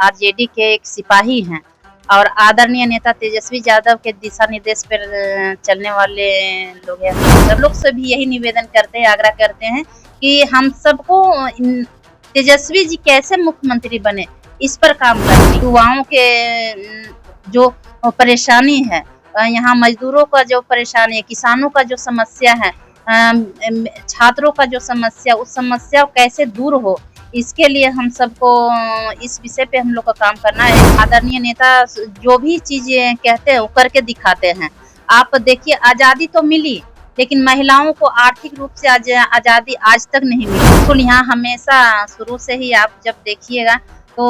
RJD के एक सिपाही हैं और आदरणीय नेता तेजस्वी यादव के दिशा निर्देश पर चलने वाले लोग हैं। सब लोग से भी यही निवेदन करते हैं, आग्रह करते हैं कि हम सबको तेजस्वी जी कैसे मुख्यमंत्री बने, इस पर काम करें। युवाओं के जो परेशानी है, यहाँ मजदूरों का जो परेशानी है, किसानों का जो समस्या है, छात्रों का जो समस्या, उस समस्या कैसे दूर हो, इसके लिए हम सबको इस विषय पे हम लोग का काम करना है। आदरणीय नेता जो भी चीजें कहते हैं वो करके दिखाते हैं। आप देखिए, आजादी तो मिली, लेकिन महिलाओं को आर्थिक रूप से आजादी आज तक नहीं मिली। बिल्कुल, यहाँ हमेशा शुरू से ही आप जब देखिएगा तो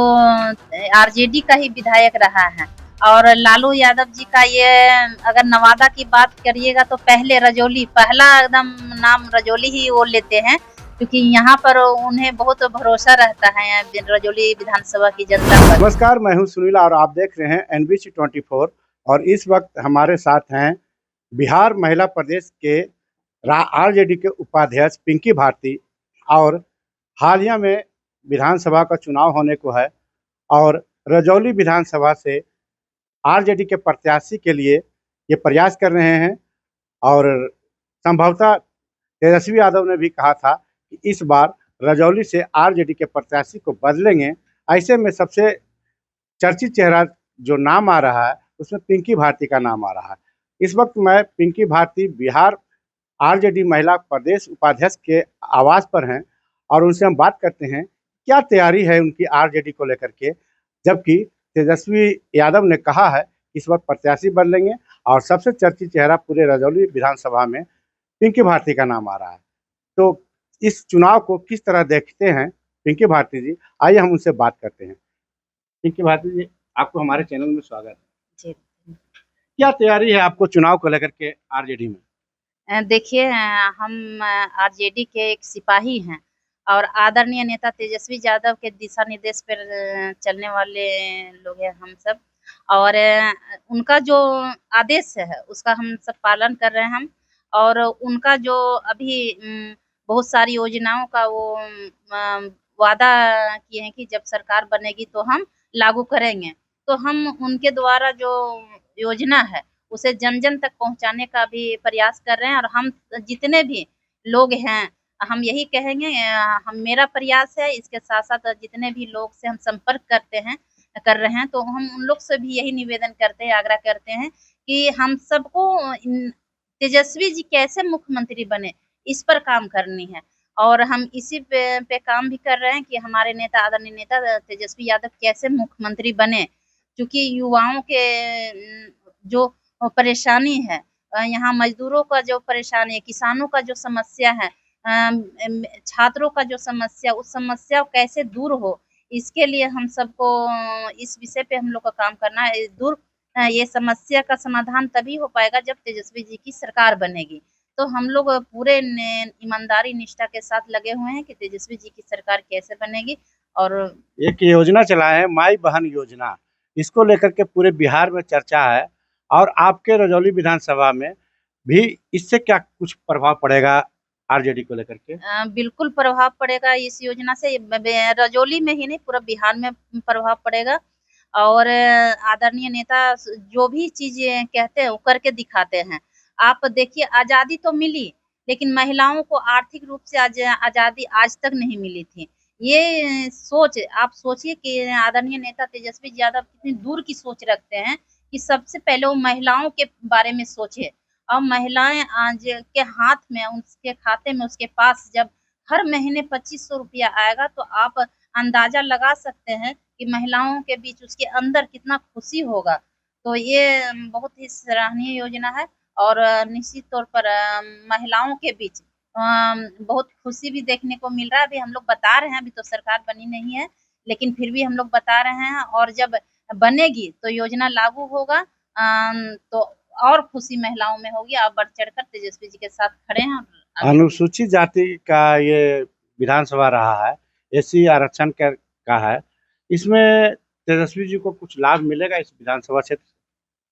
आरजेडी का ही विधायक रहा है। और लालू यादव जी का ये, अगर नवादा की बात करिएगा तो पहले रजौली, पहला एकदम नाम रजौली ही वो लेते हैं, क्योंकि यहाँ पर उन्हें बहुत भरोसा रहता है रजौली विधानसभा की जनता पर। नमस्कार, मैं हूं सुनील और आप देख रहे हैं NBC 24 और इस वक्त हमारे साथ हैं बिहार महिला प्रदेश के आरजेडी के उपाध्यक्ष पिंकी भारती। और हालिया में विधानसभा का चुनाव होने को है और रजौली विधानसभा से आरजेडी के प्रत्याशी के लिए ये प्रयास कर रहे हैं। और संभवतः तेजस्वी यादव ने भी कहा था कि इस बार रजौली से आरजेडी के प्रत्याशी को बदलेंगे। ऐसे में सबसे चर्चित चेहरा जो नाम आ रहा है उसमें पिंकी भारती का नाम आ रहा है। इस वक्त मैं पिंकी भारती बिहार आरजेडी महिला प्रदेश उपाध्यक्ष के आवास पर हैं और उनसे हम बात करते हैं क्या तैयारी है उनकी आरजेडी को लेकर के, जबकि तेजस्वी यादव ने कहा है इस वक्त प्रत्याशी बदलेंगे और सबसे चर्चित चेहरा पूरे रजौली विधानसभा में पिंकी भारती का नाम आ रहा है। तो इस चुनाव को किस तरह देखते हैं पिंकी भारती जी, आइए हम उनसे बात करते हैं। पिंकी भारती जी, आपको हमारे चैनल में स्वागत है जी। क्या तैयारी है आपको चुनाव को लेकर के आरजेडी में? देखिए, हम आरजेडी के एक सिपाही हैं और आदरणीय नेता तेजस्वी यादव के दिशा निर्देश पर चलने वाले लोग हैं हम सब। और उनका जो आदेश है उसका हम सब पालन कर रहे हैं हम। और उनका जो अभी बहुत सारी योजनाओं का वो वादा किए हैं कि जब सरकार बनेगी तो हम लागू करेंगे। तो हम उनके द्वारा जो योजना है उसे जन जन तक पहुंचाने का भी प्रयास कर रहे हैं। और हम जितने भी लोग हैं, हम यही कहेंगे, हम मेरा प्रयास है, इसके साथ साथ जितने भी लोग से हम संपर्क कर रहे हैं, तो हम उन लोग से भी यही निवेदन करते हैं, आग्रह करते हैं कि हम सबको तेजस्वी जी कैसे मुख्यमंत्री बने, इस पर काम करनी है। और हम इसी पे काम भी कर रहे हैं कि हमारे नेता, आदरणीय नेता तेजस्वी यादव कैसे मुख्यमंत्री बने, क्योंकि युवाओं के जो परेशानी है, यहाँ मजदूरों का जो परेशानी है, किसानों का जो समस्या है, छात्रों का जो समस्या, उस समस्या कैसे दूर हो, इसके लिए हम सबको इस विषय पे हम लोग का काम करना है। ये समस्या का समाधान तभी हो पाएगा जब तेजस्वी जी की सरकार बनेगी। तो हम लोग पूरे ईमानदारी निष्ठा के साथ लगे हुए हैं कि तेजस्वी जी की सरकार कैसे बनेगी। और एक योजना चला है माई बहन योजना, इसको लेकर के पूरे बिहार में चर्चा है और आपके रजौली विधानसभा में भी इससे क्या कुछ प्रभाव पड़ेगा आरजेडी को लेकर के? बिल्कुल प्रभाव पड़ेगा इस योजना से। रजौली में ही नहीं, पूरा बिहार में प्रभाव पड़ेगा। और आदरणीय नेता जो भी चीजें कहते हैं वो करके दिखाते हैं। आप देखिए, आजादी तो मिली, लेकिन महिलाओं को आर्थिक रूप से आजादी आज तक नहीं मिली थी। ये सोच आप सोचिए कि आदरणीय नेता तेजस्वी यादव कितनी दूर की सोच रखते हैं कि सबसे पहले वो महिलाओं के बारे में सोचे। और महिलाएं आज के हाथ में, उसके खाते में, उसके पास जब हर महीने 2500 रुपया आएगा, तो आप अंदाजा लगा सकते हैं कि महिलाओं के बीच उसके अंदर कितना खुशी होगा। तो ये बहुत ही सराहनीय योजना है। और निश्चित तौर पर महिलाओं के बीच बहुत खुशी भी देखने को मिल रहा है। अभी हम लोग बता रहे हैं, अभी तो सरकार बनी नहीं है, लेकिन फिर भी हम लोग बता रहे हैं। और जब बनेगी तो योजना लागू होगा, तो और खुशी महिलाओं में होगी। आप बढ़ चढ़कर तेजस्वी जी के साथ खड़े हैं। अनुसूचित जाति का ये विधानसभा रहा है, एससी आरक्षण का है, इसमें तेजस्वी जी को कुछ लाभ मिलेगा इस विधानसभा क्षेत्र?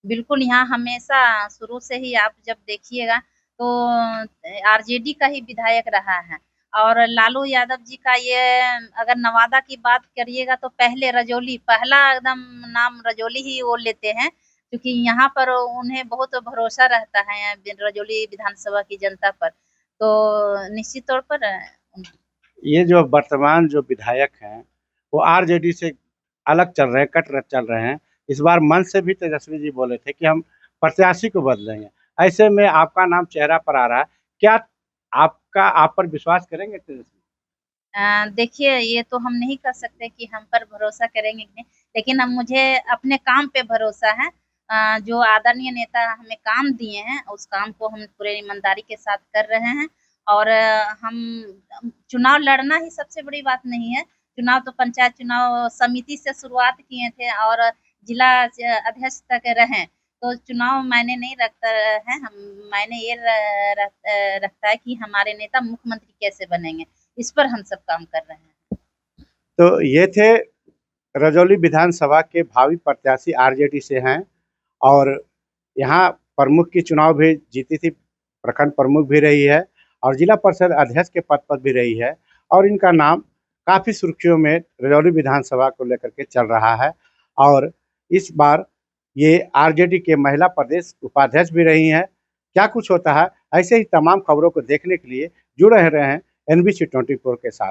बिल्कुल, यहाँ हमेशा शुरू से ही आप जब देखिएगा तो आरजेडी का ही विधायक रहा है और लालू यादव जी का ये अगर नवादा की बात करिएगा तो पहले रजौली पहला एकदम नाम रजौली ही वो लेते हैं, क्योंकि यहाँ पर उन्हें बहुत भरोसा रहता है रजौली विधानसभा की जनता पर। तो निश्चित तौर पर ये जो वर्तमान जो विधायक हैं वो आरजेडी से अलग चल रहे हैं, कट चल रहे हैं। इस बार मन से भी तेजस्वी जी बोले थे कि हम प्रत्याशी को बदलेंगे। ऐसे में आपका नाम चेहरा पर आ रहा है, क्या आप पर विश्वास करेंगे तेजस्वी? देखिए ये तो हम नहीं कह सकते कि हम पर भरोसा करेंगे कि नहीं, लेकिन हम मुझे अपने काम पे भरोसा है। जो आदरणीय नेता हमें काम दिए हैं उस काम को हम पूरे ईमानदारी के साथ कर रहे हैं। और हम चुनाव लड़ना ही सबसे बड़ी बात नहीं है। चुनाव तो पंचायत चुनाव समिति से शुरुआत किए थे और जिला अध्यक्ष तक रहे, तो चुनाव मायने नहीं रखता है। हम मायने ये रखता है कि हमारे नेता मुख्यमंत्री कैसे बनेंगे, इस पर हम सब काम कर रहे हैं। तो ये थे रजौली विधानसभा के भावी प्रत्याशी आरजेडी से हैं और यहाँ प्रमुख की चुनाव भी जीती थी, प्रखंड प्रमुख भी रही है और जिला परिषद अध्यक्ष के पद पर भी रही है और इनका नाम काफ़ी सुर्खियों में रजौली विधानसभा को लेकर के चल रहा है। और इस बार ये आरजेडी के महिला प्रदेश उपाध्यक्ष भी रही हैं। क्या कुछ होता है, ऐसे ही तमाम खबरों को देखने के लिए जुड़े रहें NBC 24 के साथ।